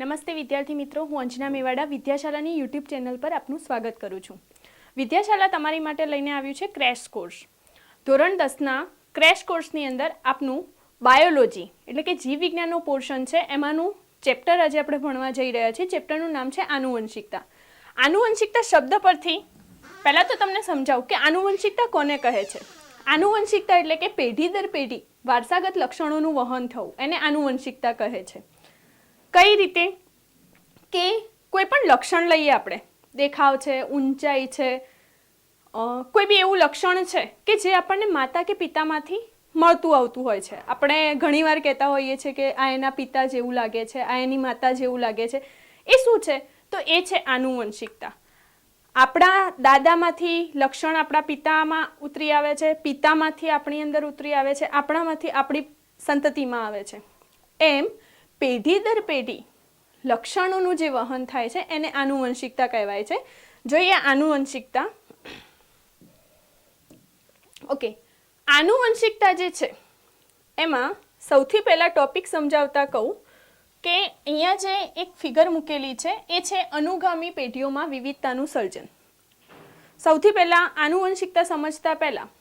નમસ્તે વિદ્યાર્થી મિત્રો, હું અંજના મેવાડા વિદ્યાશાળાની યુટ્યુબ ચેનલ પર આપનું સ્વાગત કરું છું. વિદ્યાશાળા તમારી માટે લઈને આવ્યું છે ક્રેશ કોર્સ. ધોરણ 10ના ક્રેશ કોર્સની અંદર આપનું બાયોલોજી એટલે કે જીવ વિજ્ઞાનનો પોર્શન છે, એમાંનું ચેપ્ટર આજે આપણે ભણવા જઈ રહ્યા છીએ. ચેપ્ટરનું નામ છે આનુવંશિકતા. આનુવંશિકતા શબ્દ પરથી પહેલાં તો તમને સમજાવું કે આનુવંશિકતા કોને કહે છે. આનુવંશિકતા એટલે કે પેઢી દર પેઢી વારસાગત લક્ષણોનું વહન થવું, એને આનુવંશિકતા કહે છે. કઈ રીતે કે કોઈ પણ લક્ષણ લઈએ આપણે, દેખાવ છે, ઊંચાઈ છે, કોઈ બી એવું લક્ષણ છે કે જે આપણને માતા કે પિતામાંથી મળતું આવતું હોય છે. આપણે ઘણીવાર કહેતા હોઈએ છીએ કે આ એના પિતા જેવું લાગે છે, આ એની માતા જેવું લાગે છે. એ શું છે? તો એ છે આનુવંશિકતા. આપણા દાદામાંથી લક્ષણ આપણા પિતામાં ઉતરી આવે છે, પિતામાંથી આપણી અંદર ઉતરી આવે છે, આપણામાંથી આપણી સંતતિમાં આવે છે. એમ પેઢી દર પેઢી લક્ષણોનું જે વહન થાય છે એને આનુવંશિકતા કહેવાય છે. જોઈએ આનુવંશિકતા. ઓકે, આનુવંશિકતા જે છે એમાં સૌથી પહેલાં ટોપિક સમજાવતા કહું કે અહીંયા જે એક ફિગર મૂકેલી છે એ છે અનુગામી પેઢીઓમાં વિવિધતાનું સર્જન. સૌથી પહેલાં આનુવંશિકતા સમજતા પહેલાં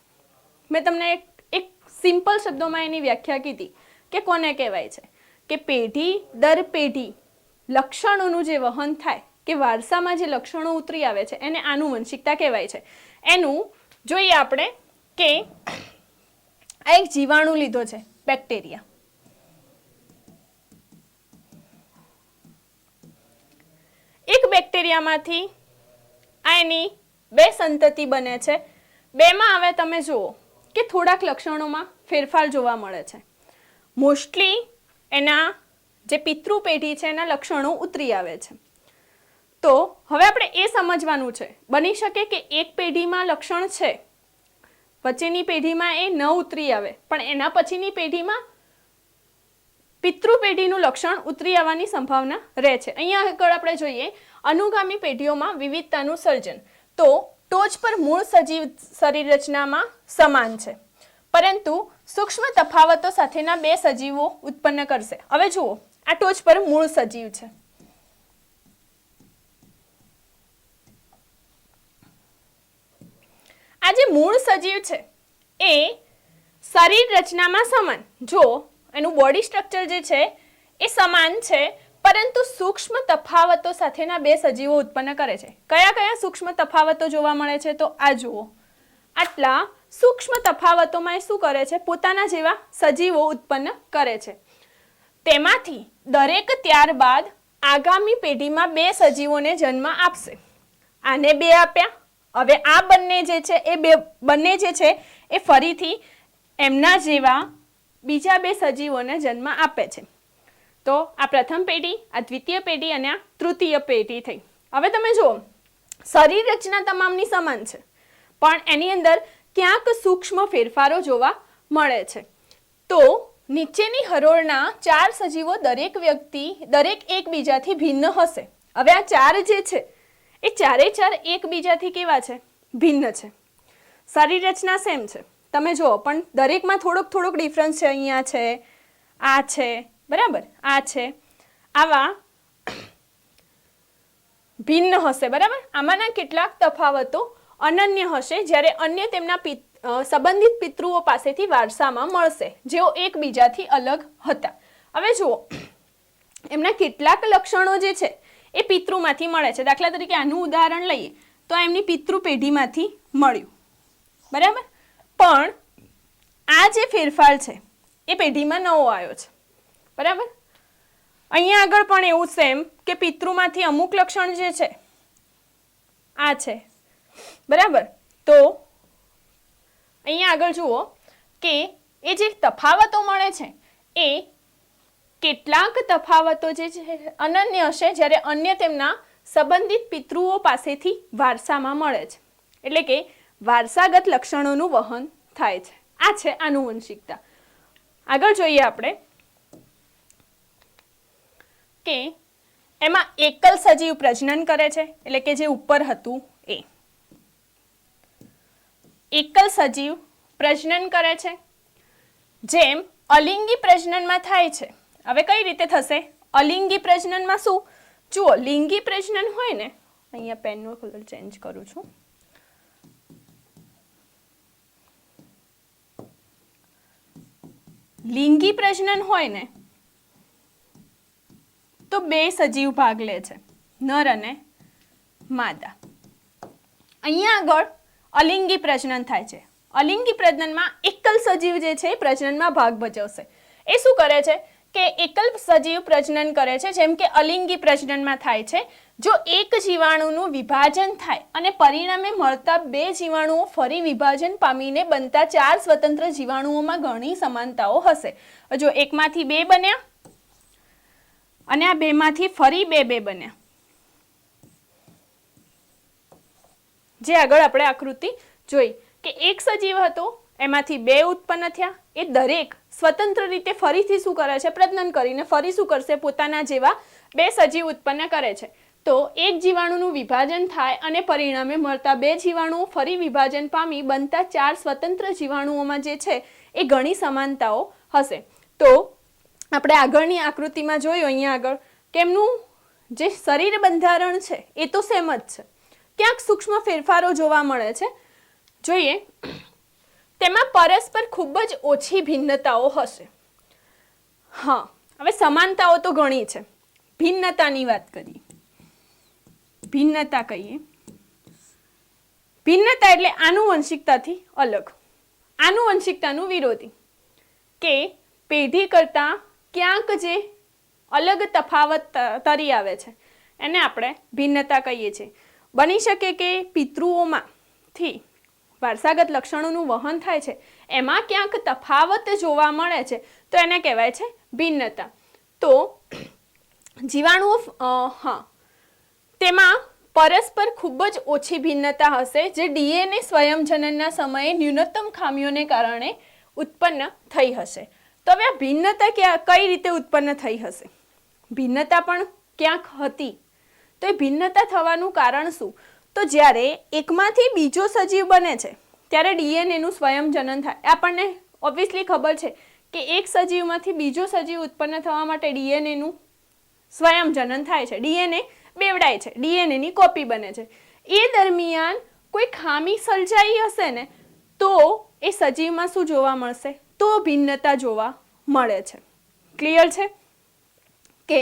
મેં તમને એક સિમ્પલ શબ્દોમાં એની વ્યાખ્યા કીધી કે કોને કહેવાય છે કે પેઢી દર પેઢી લક્ષણોનું જે વહન થાય કે વારસામાં જે લક્ષણો ઉતરી આવે છે એને આનુવંશિકતા કહેવાય છે. એનું જોઈએ આપણે કે આ એક જીવાણુ લીધો છે, બેક્ટેરિયા. એક બેક્ટેરિયામાંથી આ એની બે સંતતિ બને છે. બેમાં હવે તમે જુઓ કે થોડાક લક્ષણોમાં ફેરફાર જોવા મળે છે. મોસ્ટલી એના જે પિતૃ પેઢી છે એના લક્ષણો ઉતરી આવે છે. તો હવે આપણે એ સમજવાનું છે, બની શકે કે એક પેઢીમાં લક્ષણ છે, વચ્ચેની પેઢીમાં એ ન ઉતરી આવે, પણ એના પછીની પેઢીમાં પિતૃ પેઢીનું લક્ષણ ઉતરી આવવાની સંભાવના રહે છે. અહીંયા આગળ આપણે જોઈએ અનુગામી પેઢીઓમાં વિવિધતાનું સર્જન. તો ટોચ પર મૂળ સજીવ શરીર રચનામાં સમાન છે, પરંતુ સૂક્ષ્મ તફાવતો સાથેના બે સજીવો ઉત્પન્ન કરશે. હવે જુઓ, આ ટોચ પર મૂળ સજીવ છે. આ જે મૂળ સજીવ છે એ શરીર રચનામાં સમાન, જો એનું બોડી સ્ટ્રક્ચર જે છે એ સમાન છે, પરંતુ સૂક્ષ્મ તફાવતો સાથેના બે સજીવો ઉત્પન્ન કરે છે. કયા કયા સૂક્ષ્મ તફાવતો જોવા મળે છે? તો આ જુઓ, આટલા સૂક્ષ્મ તફાવતોમાં એ શું કરે છે? પોતાના જેવા સજીવો ઉત્પન્ન કરે છે. તેમાંથી દરેક ત્યારબાદ આગામી પેઢીમાં બે સજીવોને જન્મ આપશે. આને બે આપ્યા, હવે આ બંને જે છે એ બંને જે છે એ ફરીથી એમના જેવા બીજા બે સજીવોને જન્મ આપે છે. તો આ પ્રથમ પેઢી, આ દ્વિતીય પેઢી અને આ તૃતીય પેઢી થઈ. હવે તમે જુઓ, શરીર રચના તમામની સમાન છે, પણ એની અંદર ક્યાંક સૂક્ષ્મ ફેરફારો જોવા મળે છે. તો નીચેની હરોળના ચાર સજીવો દરેક એકબીજાથી ભિન્ન હશે. હવે આ ચાર જે છે એ ચારે ચાર એકબીજાથી કેવા છે? ભિન્ન છે. શરીર રચના સેમ છે, તમે જુઓ, પણ દરેકમાં થોડોક ડિફરન્સ છે. અહીંયા છે, આ છે, બરાબર, આ છે, આવા ભિન્ન હશે, બરાબર. આમાંના કેટલાક તફાવતો અનન્ય હશે, જ્યારે અન્ય તેમના સંબંધિત પિતૃઓ પાસેથી વારસામાં મળશે, જેઓ એકબીજાથી અલગ હતા. હવે જુઓ, એમના કેટલાક લક્ષણો જે છે એ પિતૃમાંથી મળે છે. દાખલા તરીકે આનું ઉદાહરણ લઈએ તો એમની પિતૃ પેઢીમાંથી મળ્યું, બરાબર. પણ આ જે ફેરફાર છે એ પેઢીમાં નવો આવ્યો છે, બરાબર. અહીંયા આગળ પણ એવું સેમ કે પિતૃમાંથી અમુક લક્ષણ જે છે આ છે, બરાબર. તો અહીંયા આગળ જુઓ કે એ જે તફાવતો મળે છે એ કેટલાક તફાવતો જે છે અનન્ય હશે, જ્યારે અન્ય તેમના સંબંધિત પિતૃઓ પાસેથી વારસામાં મળે છે. એટલે કે વારસાગત લક્ષણોનું વહન થાય છે. આ છે આનુવંશિકતા. આગળ જોઈએ આપણે કે એમાં એકલ સજીવ પ્રજનન કરે છે, એટલે કે જે ઉપર હતું એ એકલ સજીવ પ્રજનન કરે છે, જેમ અલિંગી પ્રજનનમાં થાય છે. હવે કઈ રીતે થશે? અલિંગી પ્રજનનમાં શું? જુઓ, લિંગી પ્રજનન હોય ને, અહીંયા પેનનો કલર ચેન્જ કરું છું. લિંગી પ્રજનન હોય ને તો બે સજીવ ભાગ લે છે, નર અને માદા. અહીંયા આગળ અલિંગી પ્રજનન થાય છે. અલિંગી પ્રજનનમાં એકલ સજીવ જે છે એ પ્રજનનમાં ભાગ ભજવશે. એ શું કરે છે કે એકલ સજીવ પ્રજનન કરે છે, જેમ કે અલિંગી પ્રજનનમાં થાય છે. જો એક જીવાણુનું વિભાજન થાય અને પરિણામે મળતા બે જીવાણુઓ ફરી વિભાજન પામીને બનતા 4 સ્વતંત્ર જીવાણુઓમાં ઘણી સમાનતાઓ હશે. જો એકમાંથી બે બન્યા અને આ બેમાંથી ફરી બે બન્યા, જે આગળ આપણે આકૃતિ જોઈ કે એક સજીવ હતો, એમાંથી બે ઉત્પન્ન થયા. એ દરેક સ્વતંત્ર રીતે ફરીથી શું કરે છે? પ્રજનન કરીને ફરી શું કરશે? પોતાના જેવા બે સજીવ ઉત્પન્ન કરે છે. તો એક જીવાણુનું વિભાજન થાય અને પરિણામે મળતા બે જીવાણુઓ ફરી વિભાજન પામી બનતા 4 સ્વતંત્ર જીવાણુઓમાં જે છે એ ઘણી સમાનતાઓ હશે. તો આપણે આગળની આકૃતિમાં જોયું અહીંયા આગળ કે એમનું જે શરીર બંધારણ છે એ તો સેમ જ છે, ક્યાંક સૂક્ષ્મ ફેરફારો જોવા મળે છે. જોઈએ, તેમાં પરસ્પર ખૂબ જ ઓછી ભિન્નતાઓ હશે. હા, હવે સમાનતાઓ તો ઘણી છે. ભિન્નતાની વાત કરીએ. ભિન્નતા કહીએ, ભિન્નતા એટલે આનુવંશિકતાથી અલગ, આનુવંશિકતાનું વિરોધી, કે પેઢી કરતા ક્યાંક જે અલગ તફાવત તરી આવે છે એને આપણે ભિન્નતા કહીએ છીએ. બની શકે કે પિતૃઓમાંથી વારસાગત લક્ષણોનું વહન થાય છે, એમાં ક્યાંક તફાવત જોવા મળે છે, તો એને કહેવાય છે ભિન્નતા. તો જીવાણુઓ તેમાં પરસ્પર ખૂબ જ ઓછી ભિન્નતા હશે, જે ડીએનએ સ્વયંજનનના સમયે ન્યૂનતમ ખામીઓને કારણે ઉત્પન્ન થઈ હશે. તો હવે આ ભિન્નતા કઈ રીતે ઉત્પન્ન થઈ હશે? ભિન્નતા પણ ક્યાંક હતી, તો એ ભિન્નતા થવાનું કારણ શું? તો જ્યારે એકમાંથી બીજો સજીવ બને છે ત્યારે ડીએનએનું સ્વયંજનન થાય. આપણને ઓબ્વિયસલી ખબર છે કે એક સજીવમાંથી બીજો સજીવ ઉત્પન્ન થવા માટે ડીએનએનું સ્વયંજનન થાય છે. ડીએનએ બેવડાય છે, ડીએનએની કોપી બને છે. એ દરમિયાન કોઈ ખામી સર્જાઈ હશે ને તો એ સજીવમાં શું જોવા મળશે? તો ભિન્નતા જોવા મળે છે. ક્લિયર છે કે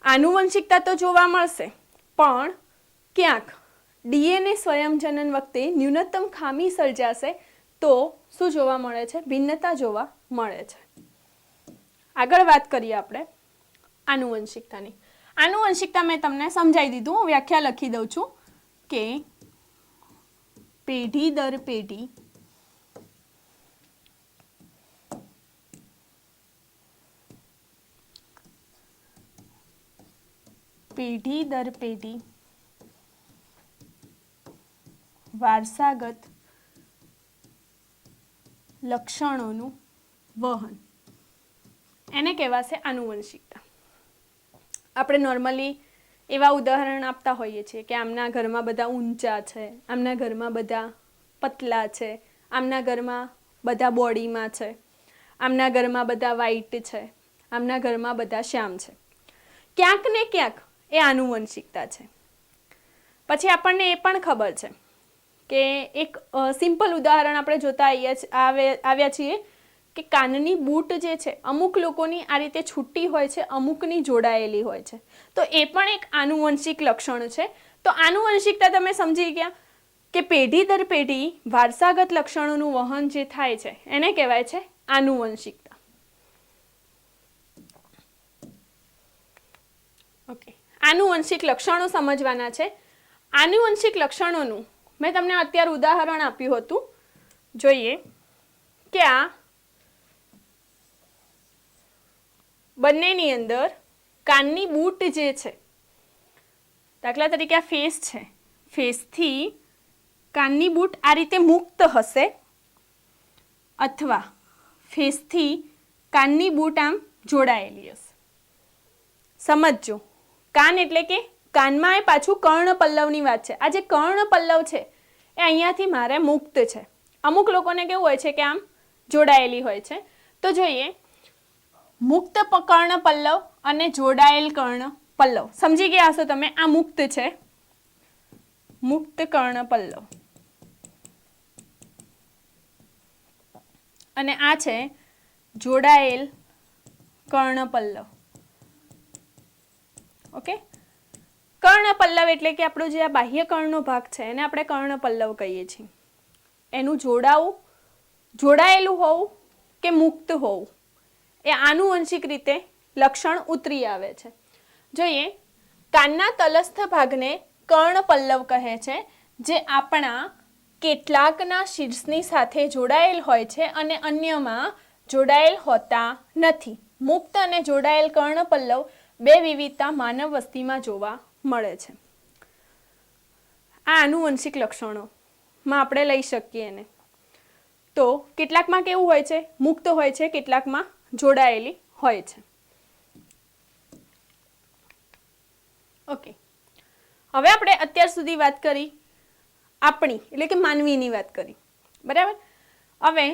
આનુવંશિકતા તો જોવા મળશે, પણ ક્યાંક ડીએનએ સ્વયંજનન વખતે ન્યૂનતમ ખામી સર્જાશે તો શું જોવા મળે છે? ભિન્નતા જોવા મળે છે. આગળ વાત કરીએ આપણે આનુવંશિકતાની. આનુવંશિકતા મેં તમને સમજાવી દીધું, હું વ્યાખ્યા લખી દઉં છું કે પેઢી દર પેઢી પેઢી દર પેઢી વારસાગત લક્ષણોનું વહન, એને કહેવાશે આનુવંશિકતા. આપણે નોર્મલી એવા ઉદાહરણ આપતા હોઈએ છીએ કે આમના ઘરમાં બધા ઊંચા છે, આમના ઘરમાં બધા પતલા છે, આમના ઘરમાં બધા બોડીમાં છે, આમના ઘરમાં બધા વ્હાઈટ છે, આમના ઘરમાં બધા શ્યામ છે. ક્યાંક ને ક્યાંક એ આનુવંશિકતા છે. પછી આપણને એ પણ ખબર છે કે એક સિમ્પલ ઉદાહરણ આપણે જોતા આવ્યા છીએ કે કાનની બૂટ જે છે અમુક લોકોની આ રીતે છૂટી હોય છે, અમુકની જોડાયેલી હોય છે. તો એ પણ એક આનુવંશિક લક્ષણ છે. તો આનુવંશિકતા તમે સમજી ગયા કે પેઢી દર પેઢી વારસાગત લક્ષણોનું વહન જે થાય છે એને કહેવાય છે આનુવંશિકતા. ઓકે, આનુવંશિક લક્ષણો સમજવાના છે. આનુવંશિક લક્ષણોનું મેં તમને અત્યારે ઉદાહરણ આપ્યું હતું. જોઈએ કે આ બંનેની અંદર કાનની બૂટ જે છે, દાખલા તરીકે આ ફેસ છે, ફેસથી કાનની બૂટ આ રીતે મુક્ત હશે અથવા ફેસથી કાનની બૂટ આમ જોડાયેલી હશે. સમજજો, કાન એટલે કે કાનમાં એ પાછું કર્ણપલ્લવની વાત છે. આ જે કર્ણપલ્લવ છે એ અહીંયાથી મારે મુક્ત છે. અમુક લોકોને કેવું હોય છે કે આમ જોડાયેલી હોય છે. તો જોઈએ, મુક્ત કર્ણ પલ્લવ અને જોડાયેલ કર્ણ પલ્લવ. સમજી ગયા હશો તમે, આ મુક્ત છે, મુક્ત કર્ણ પલ્લવ, અને આ છે જોડાયેલ કર્ણ પલ્લવ. ઓકે, કર્ણ પલ્લવ એટલે કે આપણો જે આ બાહ્ય કર્ણનો ભાગ છે એને આપણે કર્ણ પલ્લવ કહીએ છીએ. એનું જોડાયેલું હોવું કે મુક્ત હોવું એ આનુવંશિક રીતે લક્ષણ ઉતરી આવે છે. જોઈએ, કાનના તલસ્થ ભાગને કર્ણ પલ્લવ કહે છે, જે આપણા કેટલાકના શીર્ષની સાથે જોડાયેલ હોય છે અને અન્યમાં જોડાયેલ હોતા નથી. મુક્ત અને જોડાયેલ કર્ણ પલ્લવ બે વિવિધતા માનવ વસ્તીમાં જોવા મળે છે. આ આનુવંશિક લક્ષણોમાં આપણે લઈ શકીએ એને. તો કેટલાકમાં કેવું હોય છે, મુક્ત હોય છે, કેટલાકમાં જોડાયેલી હોય છે. ઓકે, હવે આપણે અત્યાર સુધી વાત કરી આપણી એટલે કે માનવીની વાત કરી, બરાબર. હવે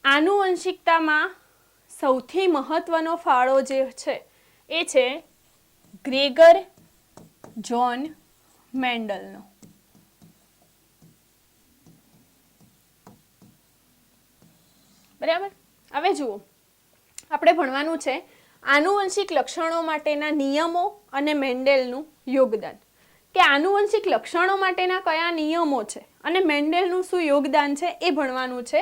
આનુવંશિકતામાં સૌથી મહત્વનો ફાળો જે છે એ છે ગ્રેગર જ્હોન મેન્ડલનો. બરાબર. હવે જુઓ, આપણે ભણવાનું છે આનુવંશિક લક્ષણો માટેના નિયમો અને મેન્ડેલનું યોગદાન, કે આનુવંશિક લક્ષણો માટેના કયા નિયમો છે અને મેન્ડેલનું શું યોગદાન છે એ ભણવાનું છે.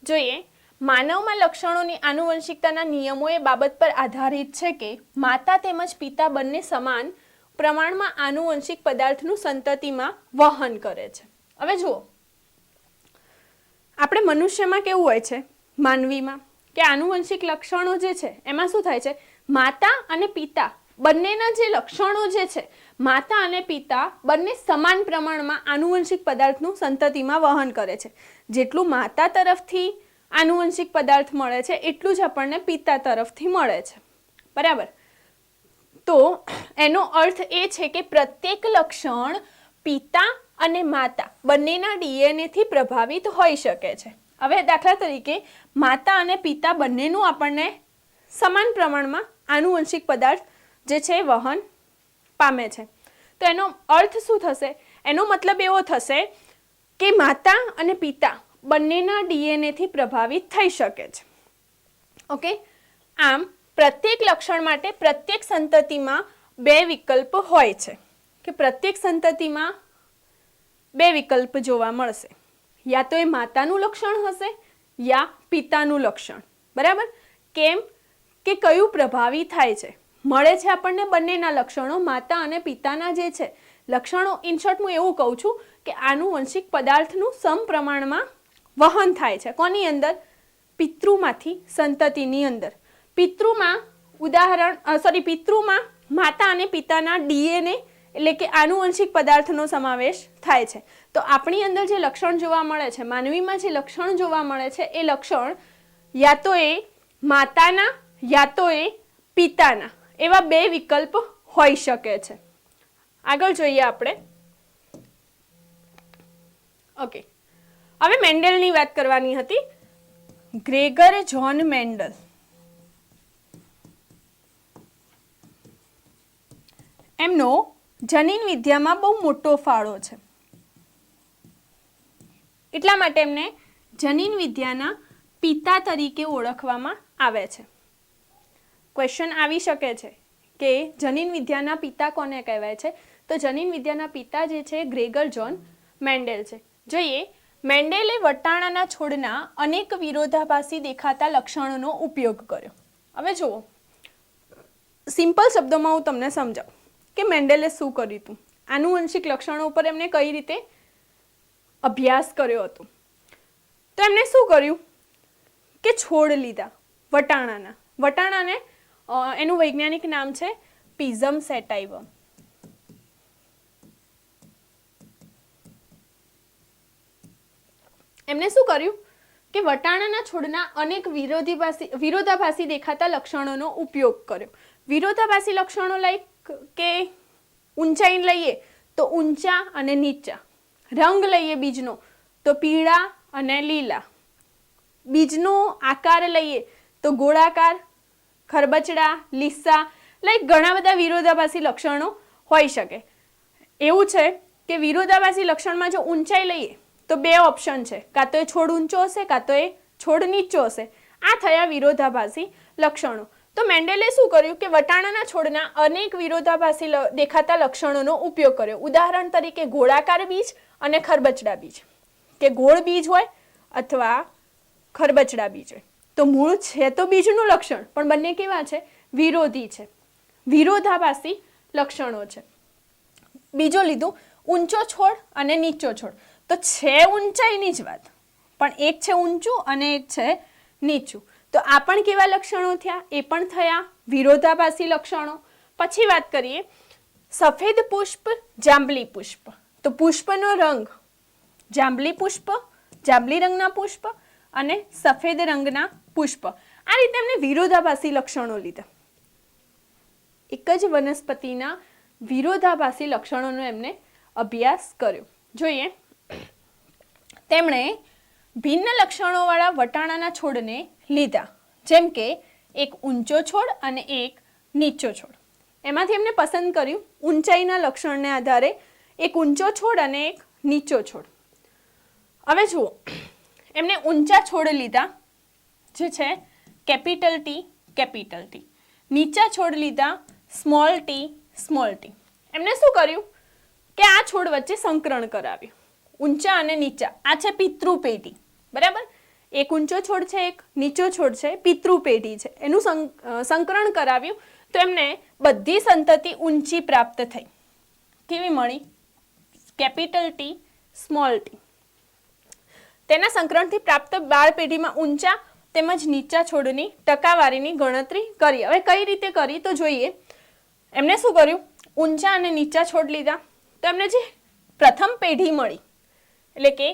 જોઈએ, માનવમાં લક્ષણોની આનુવંશિકતાના નિયમો એ બાબત પર આધારિત છે કે માતા તેમજ પિતા બંને સમાન પ્રમાણમાં આનુવંશિક પદાર્થનું સંતતિમાં વહન કરે છે. હવે જુઓ, આપણે મનુષ્યમાં કેવું હોય છે, માનવીમાં, કે આનુવંશિક લક્ષણો જે છે એમાં શું થાય છે, માતા અને પિતા બંનેના જે લક્ષણો જે છે, માતા અને પિતા બંને સમાન પ્રમાણમાં આનુવંશિક પદાર્થનું સંતતિમાં વહન કરે છે. જેટલું માતા તરફથી આનુવંશિક પદાર્થ મળે છે એટલું જ આપણને પિતા તરફથી મળે છે. બરાબર. તો એનો અર્થ એ છે કે પ્રત્યેક લક્ષણ પિતા અને માતા બંનેના ડીએનએથી પ્રભાવિત હોઈ શકે છે. હવે દાખલા તરીકે માતા અને પિતા બંનેનું આપણને સમાન પ્રમાણમાં આનુવંશિક પદાર્થ જે છે વહન પામે છે. તો એનો અર્થ શું થશે, એનો મતલબ એવો થશે કે માતા અને પિતા બંનેના ડીએનએથી પ્રભાવિત થઈ શકે છે. ઓકે, આમ પ્રત્યેક લક્ષણ માટે પ્રત્યેક સંતતિમાં બે વિકલ્પ હોય છે, કે પ્રત્યેક સંતતિમાં બે વિકલ્પ જોવા મળશે. યા તો એ માતાનું લક્ષણ હશે યા પિતાનું લક્ષણ. બરાબર. કેમ કે કયું પ્રભાવી થાય છે, મળે છે આપણને બંનેના લક્ષણો, માતા અને પિતાના જે છે લક્ષણો. ઇન શોર્ટ હું એવું કહું છું કે આનુવંશિક પદાર્થનું સમપ્રમાણમાં વહન થાય છે. કોની અંદર? પિતૃમાંથી સંતતિની અંદર. પિતૃમાં પિતૃમાં માતા અને પિતાના ડીએનએ એટલે કે આનુવંશિક પદાર્થનો સમાવેશ થાય છે. તો આપણી અંદર જે લક્ષણ જોવા મળે છે, માનવીમાં જે લક્ષણ જોવા મળે છે, એ લક્ષણ યા તો એ માતાના યા તો એ પિતાના, એવા બે વિકલ્પ હોઈ શકે છે. આગળ જોઈએ આપણે. ઓકે, હવે મેન્ડેલની વાત કરવાની હતી. ગ્રેગર જ્હોન મેન્ડલ એમનો જનીન વિદ્યામાં બહુ મોટો ફાળો છે. એટલા માટે એમને જનીન વિદ્યાના પિતા તરીકે ઓળખવામાં આવે છે. ક્વેશ્ચન આવી શકે છે કે જનીન વિદ્યાના પિતા કોને કહેવાય છે? તો જનીન વિદ્યાના પિતા જે છે ગ્રેગર જ્હોન મેન્ડેલ છે. જોઈએ, મેન્ડેલે વટાણાના છોડના અનેક વિરોધાભાસી દેખાતા લક્ષણોનો ઉપયોગ કર્યો. હવે જુઓ, સિમ્પલ શબ્દોમાં હું તમને સમજાવું કે મેન્ડેલે શું કર્યું હતું. આનુવંશિક લક્ષણો ઉપર એમને કઈ રીતે અભ્યાસ કર્યો હતો. તો એમણે શું કર્યું કે છોડ લીધા વટાણાને એનું વૈજ્ઞાનિક નામ છે પિઝમ સેટાઇવમ. એમને શું કર્યું કે વટાણાના છોડના અનેક વિરોધાભાસી દેખાતા લક્ષણોનો ઉપયોગ કર્યો. વિરોધાભાસી લક્ષણો લાઈક કે ઊંચાઈ લઈએ તો ઊંચા અને નીચા, રંગ લઈએ બીજનો તો પીળા અને લીલા, બીજનો આકાર લઈએ તો ગોળાકાર, ખરબચડા, લીસા, લાઈક ઘણા બધા વિરોધાભાસી લક્ષણો હોઈ શકે. એવું છે કે વિરોધાભાસી લક્ષણમાં જો ઊંચાઈ લઈએ તો બે ઓપ્શન છે, કાં તો એ છોડ ઊંચો હશે કાં તો એ છોડ નીચો હશે. આ થયા વિરોધાભાસી લક્ષણો. તો મેન્ડેલે શું કર્યું કે વટાણાના છોડના અનેક વિરોધાભાસી દેખાતા લક્ષણોનો ઉપયોગ કર્યો. ઉદાહરણ તરીકે ગોળાકાર બીજ અને ખરબચડા બીજ, કે ગોળ બીજ હોય અથવા ખરબચડા બીજ હોય. તો મૂળ છે તો બીજનું લક્ષણ, પણ બંને કેવા છે? વિરોધી છે, વિરોધાભાસી લક્ષણો છે. બીજો લીધું ઊંચો છોડ અને નીચો છોડ. તો છે ઊંચાઈની જ વાત, પણ એક છે ઊંચું અને એક છે નીચું. તો આ પણ કેવા લક્ષણો થયા? એ પણ થયા વિરોધાભાસી લક્ષણો. પછી વાત કરીએ સફેદ પુષ્પ, જાંબલી પુષ્પ. તો પુષ્પનો રંગ જાંબલી પુષ્પ, જાંબલી રંગના પુષ્પ અને સફેદ રંગના પુષ્પ. આ રીતે એમને વિરોધાભાસી લક્ષણો લીધા. એક જ વનસ્પતિના વિરોધાભાસી લક્ષણોનો એમને અભ્યાસ કર્યો. જોઈએ, તેમણે ભિન્ન લક્ષણોવાળા વટાણાના છોડને લીધા, જેમ કે એક ઊંચો છોડ અને એક નીચો છોડ. એમાંથી એમને પસંદ કર્યું ઊંચાઈના લક્ષણને આધારે એક ઊંચો છોડ અને એક નીચો છોડ. હવે જુઓ, એમને ઊંચા છોડ લીધા જે છે કેપિટલ ટી, કેપિટલ ટી. નીચા છોડ લીધા સ્મોલ ટી, સ્મોલ ટી. એમને શું કર્યું કે આ છોડ વચ્ચે સંકરણ કરાવ્યું, ઊંચા અને નીચા. આ છે પિતૃ પેઢી, બરાબર? એક ઊંચો છોડ છે, એક નીચો છોડ છે, પિતૃ પેઢી છે. એનું સંકરણ કરાવ્યું તો એમને બધી સંતતિ ઊંચી પ્રાપ્ત થઈ. કેવી મળી? Capital T, small T. તેના સંકરણથી પ્રાપ્ત બાળ પેઢીમાં ઊંચા તેમજ નીચા છોડની ટકાવારીની ગણતરી કરી. હવે કઈ રીતે કરી તો જોઈએ. એમને શું કર્યું? ઊંચા અને નીચા છોડ લીધા. તો એમને જે પ્રથમ પેઢી મળી, એટલે કે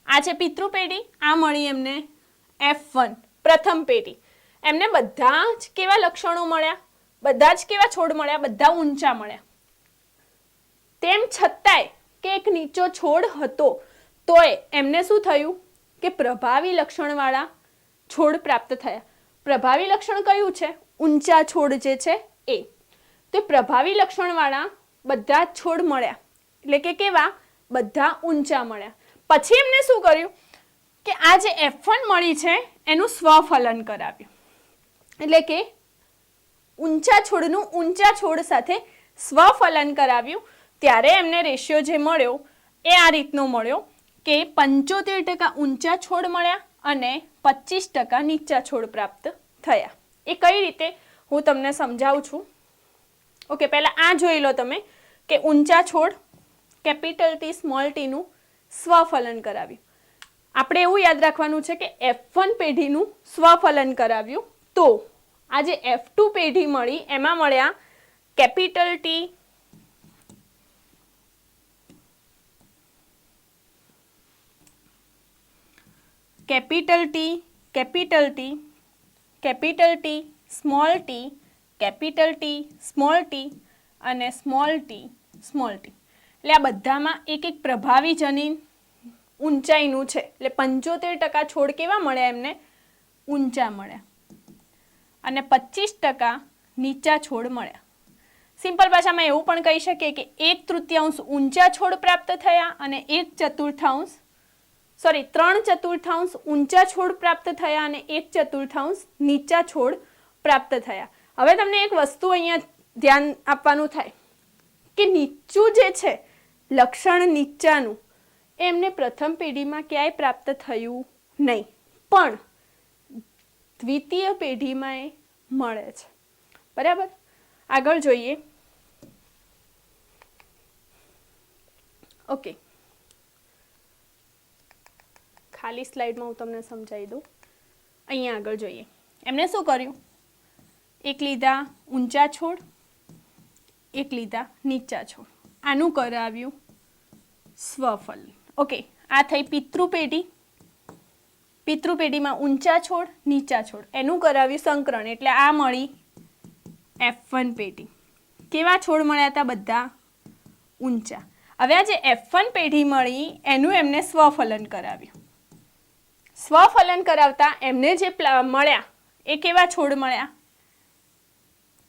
આ છે પિતૃ પેઢી, આ મળી એમને F1 પ્રથમ પેઢી. એમને બધા જ કેવા લક્ષણો મળ્યા? બધા જ કેવા છોડ મળ્યા? બધા ઊંચા મળ્યા. તેમ છતાંય કે એક નીચો છોડ હતો તોય એમને શું થયું કે પ્રભાવી લક્ષણવાળા છોડ પ્રાપ્ત થયા. પ્રભાવી લક્ષણ કયું છે? ઊંચા છોડ જે છે એ. તો પ્રભાવી લક્ષણવાળા બધા જ છોડ મળ્યા, એટલે કે કેવા? બધા ઊંચા મળ્યા. પછી એમને શું કર્યું કે આ જે F1 મળી છે એનું સ્વફલન કરાવ્યું, એટલે કે ઊંચા છોડનું ઊંચા છોડ સાથે સ્વફલન કરાવ્યું. ત્યારે એમને રેશિયો જે મળ્યો એ આ રીતનો મળ્યો કે 75% ઊંચા છોડ મળ્યા અને 25% નીચા છોડ પ્રાપ્ત થયા. એ કઈ રીતે હું તમને સમજાવું છું. ઓકે, પહેલા આ જોઈ લો તમે કે ઊંચા છોડ કેપિટલ ટી, સ્મોલ ટીનું સ્વફલન કરાવ્યું. આપણે એવું યાદ રાખવાનું છે કે F1 પેઢીનું સ્વફલન કરાવ્યું, તો આ જે F2 પેઢી મળી એમાં મળ્યા capital T, capital T, capital T, capital T, small T, capital T, small T અને સ્મોલ ટી, સ્મોલ ટી. એટલે આ બધામાં એક એક પ્રભાવી જનીન ઊંચાઈનું છે. એટલે 75% છોડ કેવા મળ્યા એમને? ઊંચા મળ્યા અને 25% નીચા છોડ મળ્યા. સિમ્પલ ભાષામાં એવું પણ કહી શકીએ કે 1/3 ઊંચા છોડ પ્રાપ્ત થયા અને 3/4 ઊંચા છોડ પ્રાપ્ત થયા અને 1/4 નીચા છોડ પ્રાપ્ત થયા. હવે તમને એક વસ્તુ અહીંયા ધ્યાન આપવાનું થાય કે નીચું જે છે લક્ષણ નીચાનું એમને પ્રથમ પેઢીમાં ક્યાંય પ્રાપ્ત થયું નહીં, પણ દ્વિતીય પેઢીમાં એ મળે છે. બરાબર? આગળ જોઈએ. ઓકે, ખાલી સ્લાઇડમાં હું તમને સમજાવી દઉં. અહીંયા આગળ જોઈએ. એમને શું કર્યું? એક લીધા ઊંચા છોડ, એક લીધા નીચા છોડ. આનું કરાવ્યું સ્વફલ. ઓકે, આ થઈ પિતૃ પેઢી. પિતૃ પેઢીમાં ઊંચા છોડ, નીચા છોડ, એનું કરાવ્યું સંકરણ, એટલે આ મળી F1 પેઢી. કેવા છોડ મળ્યા હતા? બધા ઊંચા. હવે આ જે F1 પેઢી મળી એનું એમને સ્વફલન કરાવ્યું. સ્વફલન કરાવતા એમને જે મળ્યા એ કેવા છોડ મળ્યા?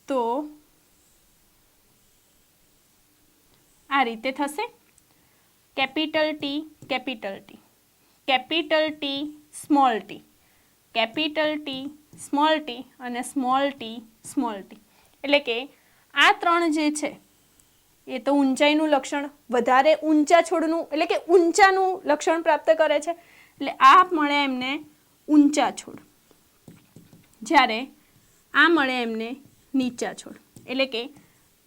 તો આ રીતે થશે, capital T capital T, capital T small T, capital T small T અને સ્મોલ ટી સ્મોલ ટી. એટલે કે આ ત્રણ જે છે એ તો ઊંચાઈનું લક્ષણ, વધારે ઊંચા છોડનું એટલે કે ઊંચાનું લક્ષણ પ્રાપ્ત કરે છે, એટલે આ મળે એમને ઊંચા છોડ, જ્યારે આ મળે એમને નીચા છોડ. એટલે કે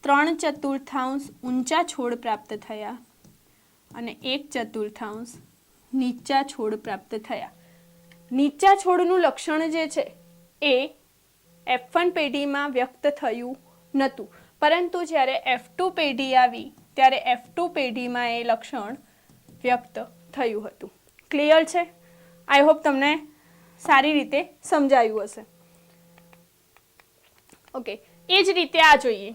3/4 ઊંચા છોડ પ્રાપ્ત થયા અને 1/4 નીચા છોડ પ્રાપ્ત થયા. નીચા છોડનું લક્ષણ જે છે એ F1 પેઢીમાં વ્યક્ત થયું નહોતું, પરંતુ જ્યારે F2 પેઢી આવી ત્યારે F2 પેઢીમાં એ લક્ષણ વ્યક્ત થયું હતું. ક્લિયર છે? આઈ હોપ તમને સારી રીતે સમજાયું હશે. ઓકે, એ જ રીતે આ જોઈએ,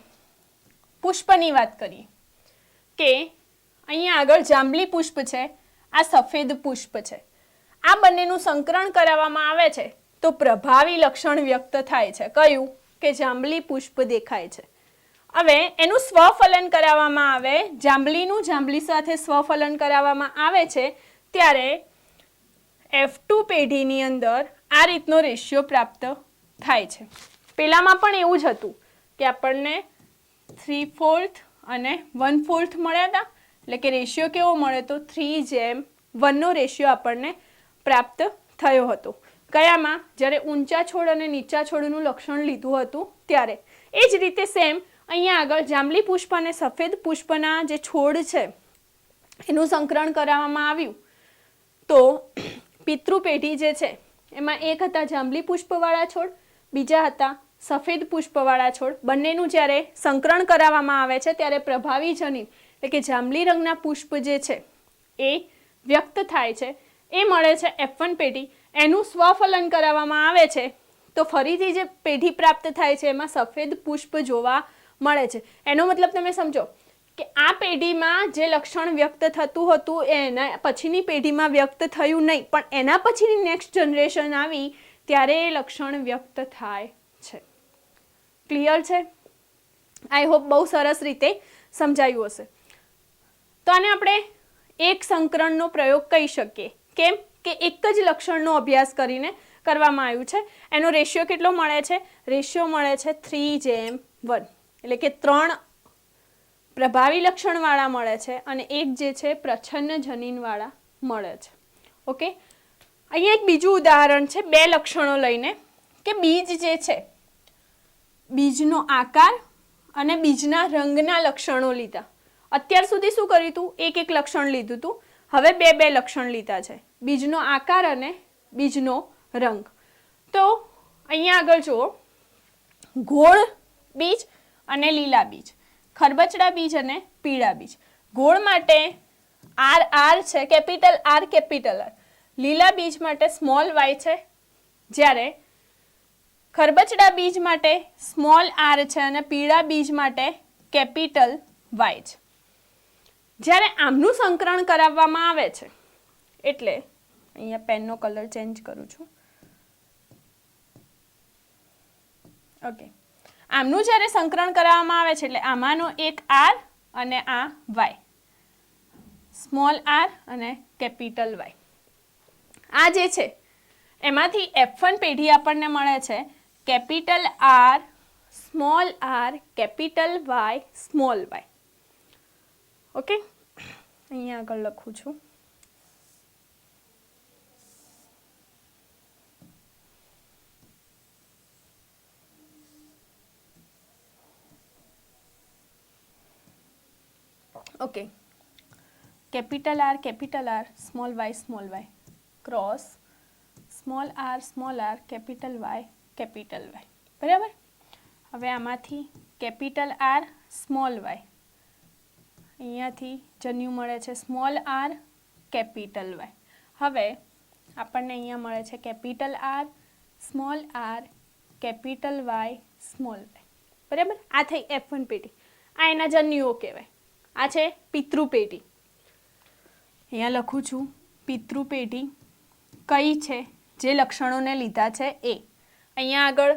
પુષ્પની વાત કરીએ કે અહીંયા આગળ જાંબલી પુષ્પ છે, આ સફેદ પુષ્પ છે. આ બંનેનું સંકરણ કરાવવામાં આવે છે તો પ્રભાવી લક્ષણ વ્યક્ત થાય છે. કયું? કે જાંબલી પુષ્પ દેખાય છે. હવે એનું સ્વફલન કરાવવામાં આવે, જાંબલીનું જાંબલી સાથે સ્વફલન કરાવવામાં આવે છે ત્યારે F2 પેઢીની અંદર આ રીતનો રેશિયો પ્રાપ્ત થાય છે. પેલામાં પણ એવું જ હતું કે આપણને 3/4 અને 1/4 મળ્યા હતા, એટલે કે રેશિયો કેવો મળે તો 3:1 રેશિયો આપણને પ્રાપ્ત થયો હતો. કયામાં? જ્યારે ઊંચા છોડ અને નીચા છોડનું લક્ષણ લીધું હતું ત્યારે. એ જ રીતે સેમ અહીંયા આગળ જાંબલી પુષ્પ અને સફેદ પુષ્પના જે છોડ છે એનું સંકરણ કરાવવામાં આવ્યું તો પિતૃ પેઢી જે છે એમાં એક હતા જાંબલી પુષ્પવાળા છોડ, બીજા હતા સફેદ પુષ્પવાળા છોડ. બંનેનું જ્યારે સંકરણ કરાવવામાં આવે છે ત્યારે પ્રભાવી જનીન એટલે કે જાંબલી રંગના પુષ્પ જે છે એ વ્યક્ત થાય છે, એ મળે છે F1 પેઢી. એનું સ્વફલન કરાવવામાં આવે છે તો ફરીથી જે પેઢી પ્રાપ્ત થાય છે એમાં સફેદ પુષ્પ જોવા મળે છે. એનો મતલબ તમે સમજો કે આ પેઢીમાં જે લક્ષણ વ્યક્ત થતું હતું એના પછીની પેઢીમાં વ્યક્ત થયું નહીં, પણ એના પછીની નેક્સ્ટ જનરેશન આવી ત્યારે એ લક્ષણ વ્યક્ત થાય છે. ક્લિયર છે? આઈ હોપ બહુ સરસ રીતે સમજાયું હશે. તો આને આપણે એક સંકરણનો પ્રયોગ કહી શકીએ. કેમ? કે એક જ લક્ષણનો અભ્યાસ કરીને કરવામાં આવ્યું છે. એનો રેશિયો કેટલો મળે છે? રેશિયો મળે છે 3:1, એટલે કે 3 પ્રભાવી લક્ષણવાળા મળે છે અને એક જે છે પ્રચ્છન્ન જનીનવાળા મળે છે. ઓકે, અહીંયા એક બીજું ઉદાહરણ છે 2 લક્ષણો લઈને, કે બીજ જે છે બીજનો આકાર અને બીજના રંગના લક્ષણો લીધા. અત્યાર સુધી શું કર્યું હતું? એક લક્ષણ લીધું હતું, હવે 2 લક્ષણ લીધા છે, બીજનો આકાર અને બીજનો રંગ. તો અહીંયા આગળ જુઓ, ગોળ બીજ અને લીલા બીજ, ખરબચડા બીજ અને પીળા બીજ. ગોળ માટે R છે, કેપિટલ R કેપિટલ R. લીલા બીજ માટે સ્મોલ y છે, જ્યારે ખરબચડા બીજ માટે સ્મોલ r છે અને પીળા બીજ માટે કેપિટલ Y છે. જ્યારે આમનું સંકરણ કરાવવામાં આવે છે, એટલે અહીંયા પેનનો કલર ચેન્જ કરું છું. ઓકે, આમનું જ્યારે સંકરણ કરાવવામાં આવે છે એટલે આમાંનો એક R અને આ Y, સ્મોલ r અને કેપિટલ Y. આ જે છે એમાંથી F1 પેઢી આપણને મળે છે capital R, small r, capital Y, small y. Okay, અહીંયા આગળ લખું છું. Okay, capital R, small y, cross small r, capital Y, બરાબર. હવે આમાંથી કેપિટલ R, સ્મોલ y, અહીંયાથી જન્યુ મળે છે સ્મોલ r, કેપિટલ Y. હવે આપણને અહીંયા મળે છે capital R, small r, capital Y, small y. બરાબર. આ થઈ F1 પેઢી. આ એના જન્યુઓ કહેવાય. આ છે પિતૃ પેઢી. અહીંયા લખું છું પિતૃ પેઢી કઈ છે, જે લક્ષણોને લીધા છે એ. અહીંયા આગળ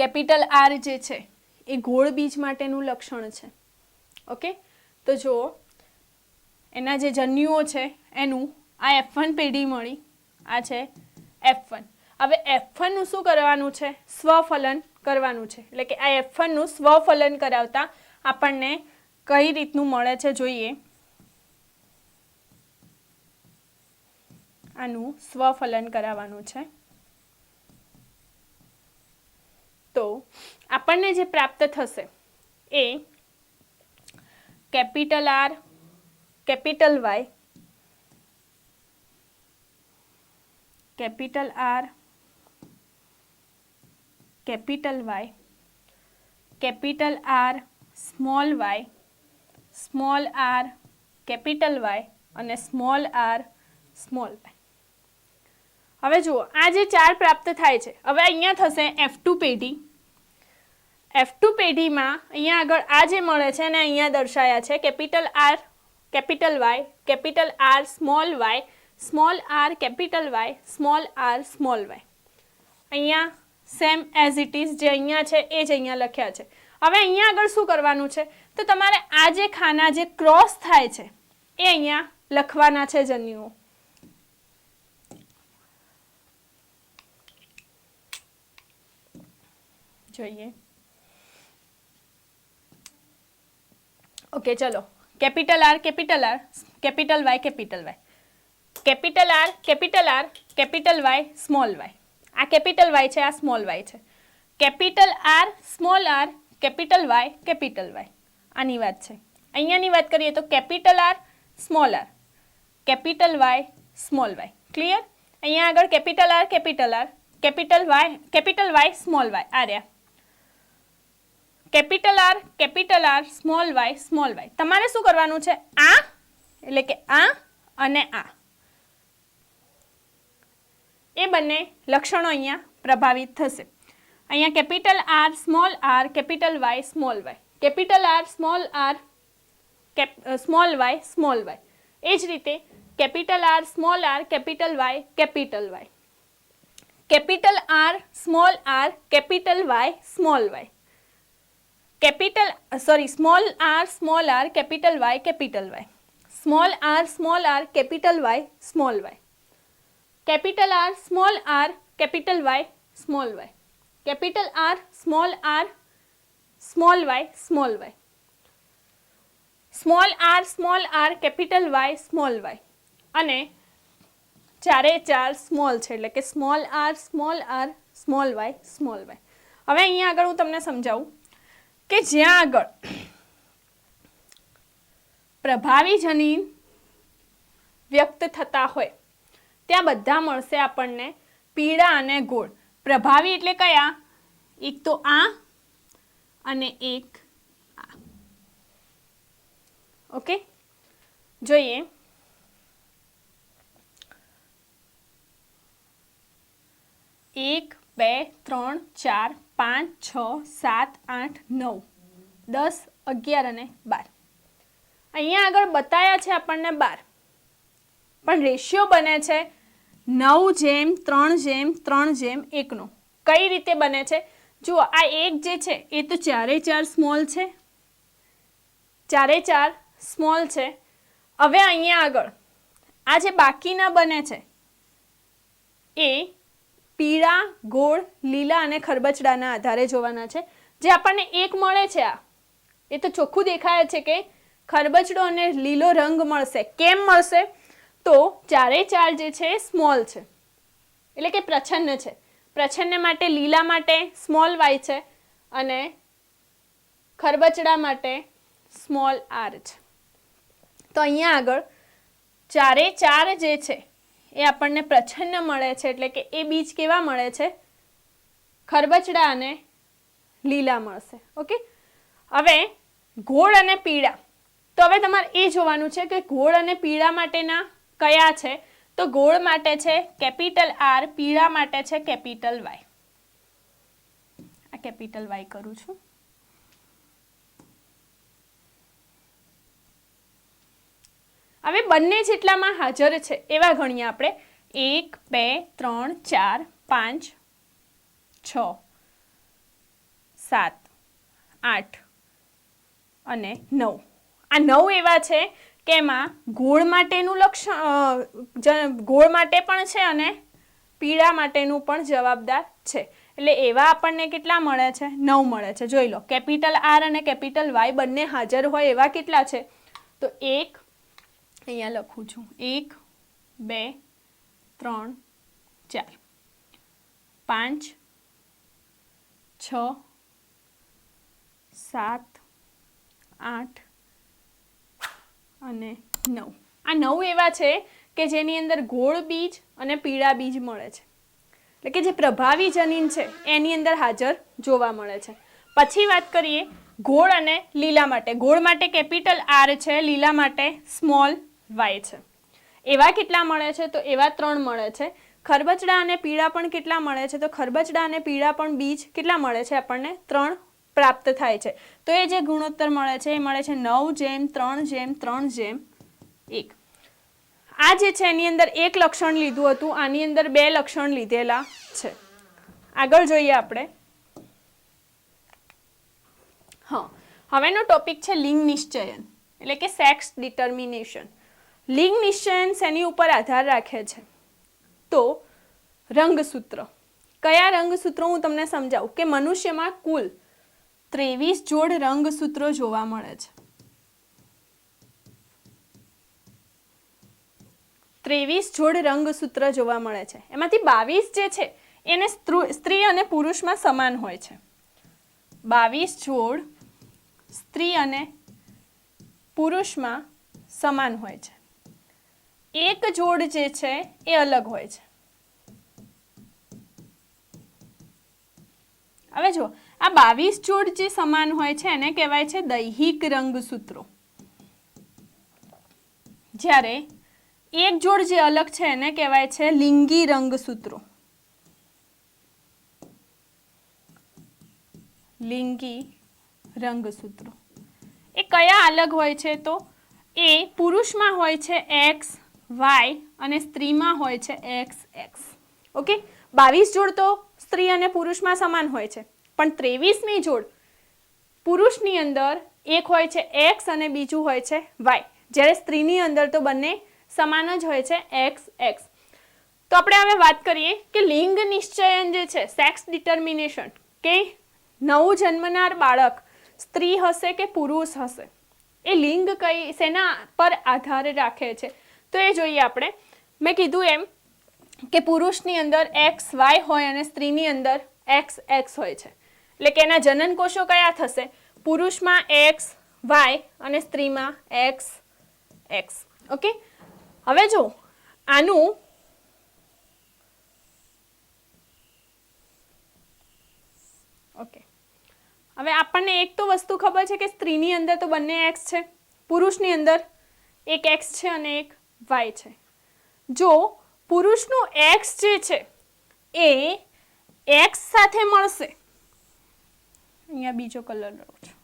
કેપિટલ આર જે છે એ ગોળ બીજ માટેનું લક્ષણ છે. ઓકે, તો જો એના જે જન્યુઓ છે એનું આ F1 પેઢી મળી, આ છે F1. હવે F1 નું શું કરવાનું છે? સ્વફલન કરવાનું છે. એટલે કે આ F1 નું સ્વફલન કરાવતા આપણને કઈ રીતનું મળે છે જોઈએ. આનું સ્વફલન કરાવવાનું છે તો આપણને જે પ્રાપ્ત થશે એ capital R, capital Y, capital R, capital Y, capital R small Y, small R capital Y અને સ્મોલ આર સ્મોલ વાય. હવે જુઓ આ જે ચાર પ્રાપ્ત થાય છે. હવે અહીંયા થશે F2 પેઢી. F2 પેઢીમાં અહીંયા આગળ આ જે મળે છે ને અહીંયા દર્શાયા છે capital R capital Y, capital R small Y, small R capital Y, small R small Y. અહીંયા સેમ એઝ ઇટ ઇઝ જે અહીંયા છે એ જ અહીંયા લખ્યા છે. હવે અહીંયા આગળ શું કરવાનું છે? તો તમારે આ જે ખાના જે ક્રોસ થાય છે એ અહીંયા લખવાના છે જન્યુઓ. જોઈએ. ઓકે, ચલો. Capital R capital R, capital Y capital Y, capital R capital R, capital Y small Y. આ કેપિટલ વાય છે, આ સ્મોલ વાય છે. Capital R small R, capital Y capital Y. આની વાત છે. અહીંયાની વાત કરીએ તો capital R small R, capital Y small Y. Clear? અહીંયા આગળ capital R capital R, capital Y small Y. આ રહ્યા કેપિટલ આર સ્મોલ વાય. તમારે શું કરવાનું છે? આ એટલે કે આ અને આ એ બંને લક્ષણો અહીંયા પ્રભાવિત થશે. અહીંયા capital R capital Y small Y, capital R small Y small Y. એ જ રીતે capital R capital Y capital Y, capital R small Y small Y, small R capital Y capital Y, small R capital Y small Y, capital R capital Y small Y, capital R small Y small Y, small R capital Y small Y. અને ચારે ચાર small છે એટલે કે small R small Y small Y. હવે અહીંયા આગળ હું તમને સમજાવું કે જ્યાં આગળ પ્રભાવી જનીન વ્યક્ત થતા હોય ત્યાં બધા મળશે આપણને પીળા અને ગોળ. પ્રભાવી એટલે કયા? એક તો આ અને એક આ. ઓકે, જોઈએ. 1 2 3 4 5 6 7 8 9 10 11 અને 12. અહીંયા આગળ બતાયા છે આપણને 12 પણ રેશિયો બને છે 9:3:3:1 નો. કઈ રીતે બને છે? જુઓ આ એક જે છે એ તો ચારે ચાર સ્મોલ છે, ચારે ચાર સ્મોલ છે. હવે અહીંયા આગળ આ જે બાકીના બને છે એ પીળા, ગોળ, લીલા અને ખરબચડાના આધારે જોવાના છે. જે આપણને એક મળે છે આ એ તો ચોખ્ખું દેખાય છે કે ખરબચડો અને લીલો રંગ મળશે. કેમ મળશે? તો ચારે ચાર જે છે સ્મોલ છે એટલે કે પ્રચ્છન્ન છે. પ્રચ્છન્ન માટે લીલા માટે સ્મોલ વાય છે અને ખરબચડા માટે સ્મોલ આર છે. તો અહીંયા આગળ ચારે ચાર જે છે એ આપણને પ્રચ્છન્ન મળે છે એટલે કે એ બીજ કેવા મળે છે? ખરબચડા અને લીલા મળશે. ઓકે, હવે ગોળ અને પીળા. તો હવે તમારે એ જોવાનું છે કે ગોળ અને પીળા માટેના કયા છે? તો ગોળ માટે છે કેપિટલ આર, પીળા માટે છે કેપિટલ વાય. આ કેપિટલ વાય કરું છું. હવે બંને જેટલામાં હાજર છે એવા ગણીએ આપણે 1 2 3 4 5 6 7 8 અને 9. આ 9 એવા છે કે એમાં ગોળ માટેનું લક્ષણ ગોળ માટે પણ છે અને પીળા માટેનું પણ જવાબદાર છે. એટલે એવા આપણને કેટલા મળે છે? 9 મળે છે. જોઈ લો, કેપિટલ આર અને કેપિટલ વાય બંને હાજર હોય એવા કેટલા છે? તો 1 અહીંયા લખું છું, 1 2 3 4 5 6 7 8 અને 9. આ 9 એવા છે કે જેની અંદર ગોળ બીજ અને પીળા બીજ મળે છે, એટલે કે જે પ્રભાવી જનીન છે એની અંદર હાજર જોવા મળે છે. પછી વાત કરીએ ગોળ અને લીલા માટે. ગોળ માટે કેપિટલ આર છે, લીલા માટે સ્મોલ વાય છે. એવા કેટલા મળે છે? તો એવા 3 મળે છે. ખરબચડા અને પીળા પણ કેટલા મળે છે? તો ખરબચડા અને પીળા પણ બીજ કેટલા મળે છે? આપણને 3 પ્રાપ્ત થાય છે. તો એ જે ગુણોત્તર મળે છે એ મળે છે 9:3:3:1. આ જે છે એની અંદર એક લક્ષણ લીધું હતું, આની અંદર 2 લક્ષણ લીધેલા છે. આગળ જોઈએ આપણે. હવેનો ટોપિક છે લિંગ નિશ્ચયન, એટલે કે સેક્સ ડિટર્મિનેશન. લિંગ નિશ્ચયન શેની ઉપર આધાર રાખે છે? તો રંગસૂત્ર. કયા રંગસૂત્રો હું તમને સમજાવું કે મનુષ્યમાં કુલ 23 જોડ રંગસૂત્રો જોવા મળે છે. 23 જોડ રંગસૂત્ર જોવા મળે છે. એમાંથી 22 જે છે એને સ્ત્રી અને પુરુષમાં સમાન હોય છે. 22 જોડ સ્ત્રી અને પુરુષમાં સમાન હોય છે. એક જોડ જે છે એ અલગ હોય છે. હવે જો આ 22 જોડ જે સમાન હોય છે એને કહેવાય છે દૈહિક રંગસૂત્રો. જ્યારે એક જોડ જે અલગ છે એને કહેવાય છે લિંગી રંગસૂત્રો. લિંગી રંગસૂત્રો એ કયા અલગ હોય છે? તો એ પુરુષમાં હોય છે એક્સ વાય અને સ્ત્રીમાં હોય છે એક્સ એક્સ. ઓકે, 22 જોડ તો સ્ત્રી અને પુરુષમાં સમાન હોય છે, પણ 23મી જોડ પુરુષની અંદર એક હોય છે એક્સ અને બીજું હોય છે વાય, જ્યારે સ્ત્રીની અંદર તો બંને સમાન જ હોય છે એક્સ એક્સ. તો આપણે હવે વાત કરીએ કે લિંગ નિશ્ચયન જે છે, સેક્સ ડિટર્મિનેશન, કે નવું જન્મનાર બાળક સ્ત્રી હશે કે પુરુષ હશે, એ લિંગ કઈ શેના પર આધાર રાખે છે? તો એ જોઈએ આપણે. મેં કીધું એમ કે પુરુષની અંદર એક્સ વાય હોય અને સ્ત્રીની અંદર એક્સ એક્સ હોય છે, એટલે કે એના જનન કોષો કયા થશે? પુરુષમાં એક્સ વાય અને સ્ત્રીમાં એક્સ એક્સ. ઓકે, હવે જો આનું ઓકે, હવે આપણને એક તો વસ્તુ ખબર છે કે સ્ત્રીની અંદર તો બંને એક્સ છે, પુરુષની અંદર એક એક્સ છે અને એક વાય છે. જો પુરુષનું એક્સ જે છે એ એક્સ સાથે મળશે, અહીંયા બીજો કલર લઉં છું,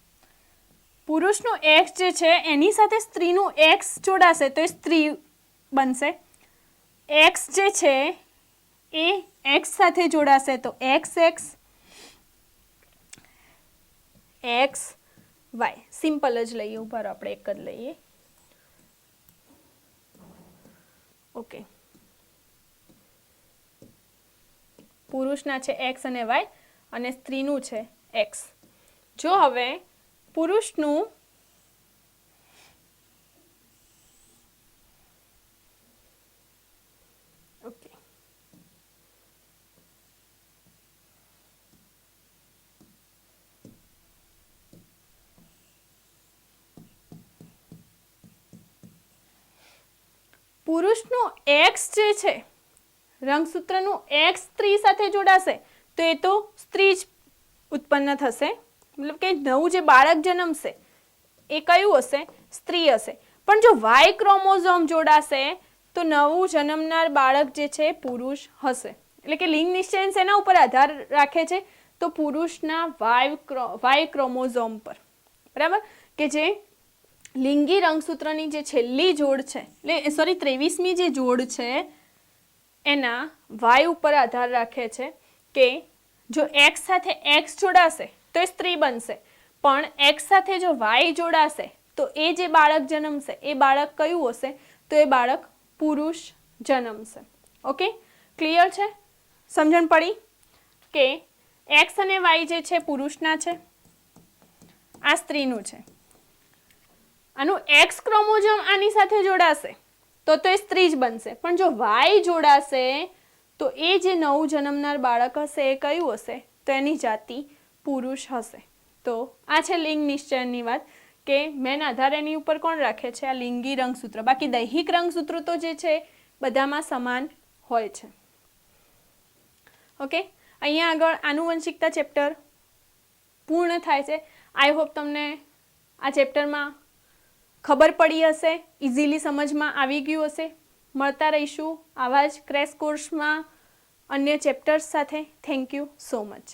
પુરુષનું એક્સ જે છે એની સાથે સ્ત્રીનું એક્સ જોડાશે તો એ સ્ત્રી બનશે. એક્સ જે છે એ એક્સ સાથે જોડાશે તો X X X Y. Simple જ લઈએ, ઉપર આપણે એક જ લઈએ. ઓકે, પુરુષના છે એક્સ અને વાય અને સ્ત્રીનું છે એક્સ. જો હવે પુરુષનું ઓકે પુરુષનું એક્સ જે છે, રંગસૂત્રનું એક્સ સ્ત્રી સાથે જોડાશે તો એ તો સ્ત્રી જ ઉત્પન્ન થશે, મતલબ કે નવું જે બાળક જન્મશે એ કયું હશે? સ્ત્રી હશે. પણ જો વાય ક્રોમોઝોમ જોડાશે તો નવું જન્મનાર બાળક જે છે પુરુષ હશે. એટલે કે લિંગ નિશ્ચયન શેના ઉપર આધાર રાખે છે? તો પુરુષના વાય ક્રોમોઝોમ પર. બરાબર, કે જે લિંગી રંગસૂત્રની જે છેલ્લી જોડ છે, એટલે સોરી 23મી જે જોડ છે એના વાય ઉપર આધાર રાખે છે કે જો એક્સ સાથે એક્સ જોડાશે તો એ સ્ત્રી બનશે. પણ એક્સ સાથે જો વાય જોડાશે તો એ જે બાળક જન્મશે એ બાળક કયું હશે? તો એ બાળક પુરુષ જન્મશે. ઓકે, ક્લિયર છે? સમજણ પડી કે એક્સ અને વાય જે છે પુરુષના છે, આ સ્ત્રીનું છે. આનું એક્સ ક્રોમોઝોમ આની સાથે જોડાશે તો એ સ્ત્રી જ બનશે. પણ જો વાય જોડાશે તો એ જે નવું જન્મનાર બાળક હશે એ કયું હશે? તો એની જાતિ પુરુષ હશે. તો આ છે લિંગ નિશ્ચયની વાત કે મેન આધાર એની ઉપર કોણ રાખે છે? આ લિંગી રંગસૂત્ર. બાકી દૈહિક રંગસૂત્રો તો જે છે બધામાં સમાન હોય છે. ઓકે, અહીંયા આગળ આનુવંશિકતા ચેપ્ટર પૂર્ણ થાય છે. આઈ હોપ તમને આ ચેપ્ટરમાં ખબર પડી હશે, ઇઝીલી સમજમાં આવી ગયું હશે. મળતા રહીશું આવા જ ક્રેશ કોર્સમાં અન્ય ચેપ્ટર્સ સાથે. Thank you so much.